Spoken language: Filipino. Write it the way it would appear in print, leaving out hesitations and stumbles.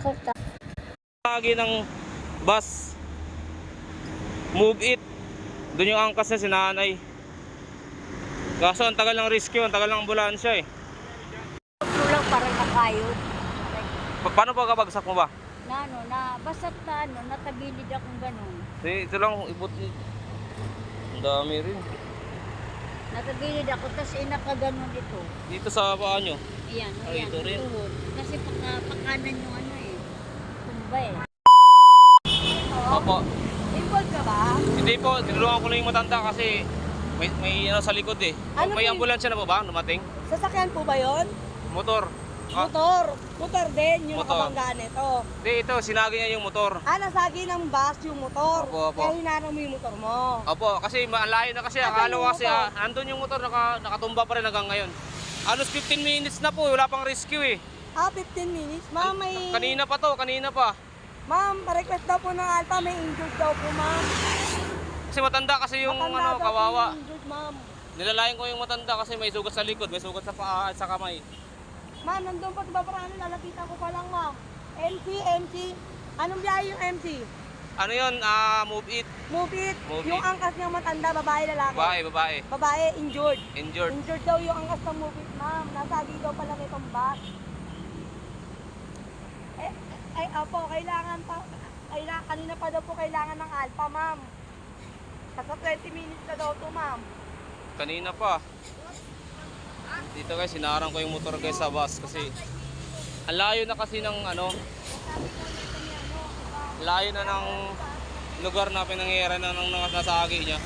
Nakita. Lagi ng bus. Move it. Doon yung angkas na si nanay. Kaso ang tagal ng rescue, ang tagal ng ambulansya eh. Ito lang parang nakayod. Paano ba kabagsak mo ba? Na ano, na basta't na ano, natagilid akong ganun. Ito lang, ibot. Ang dami rin. Natagilid ako, tapos inakaganon dito. Dito sa paa nyo. Ayan, Ay, ayan, ito rin. tuhod. Kasi pakanan yung ano eh. Tumba eh. Opo. Involved ka ba? Hindi po, tinulungan ko lang yung matanda kasi may ano sa likod eh. Ano May po ambulansya na po ba dumating? Sasakyan po ba yon? Motor. Ah, Motor din, yung Motor. nakabanggaan ito. Hindi, ito, sinagi niya yung motor. Nasagi ng bus yung motor. Opo, opo. Kaya hinarang mo yung motor mo. Opo, kasi malayo na kasi. Asan Akala ko yung kasi motor? andun yung motor, nakatumba pa rin hanggang ngayon. Alos 15 minutes na po, wala pang rescue eh. 15 minutes. Ma'am, Kanina pa to, kanina pa. Ma'am, pa-request daw po ng Alpha, may injured daw po, ma'am. Kasi matanda kasi yung Matanda ano, daw po kawawa. yung injured, ma'am. Nilalayan ko yung matanda kasi may sugat sa likod, may sugat sa paa at sa kamay. Ma'am, nandun pa sa parang lalapitan ko pa lang, ma'am. MC. Anong biyahe yung MC? Ano yun? Move it. Move it. Move Yung it. angkas niyang matanda, babae, lalaki. Babae. Babae, injured. Injured. Injured daw yung angkas ng move it, ma'am. Nasagi daw pala nitong bus. Opo, kanina pa daw po kailangan ng Alpha, ma'am. Kasi 20 minutes na daw to, ma'am. Kanina pa. Dito guys, sinarang ko yung motor guys sa bus kasi ang layo na kasi ng ano, layo na ng lugar na pinangyayari na ng nasagi niya.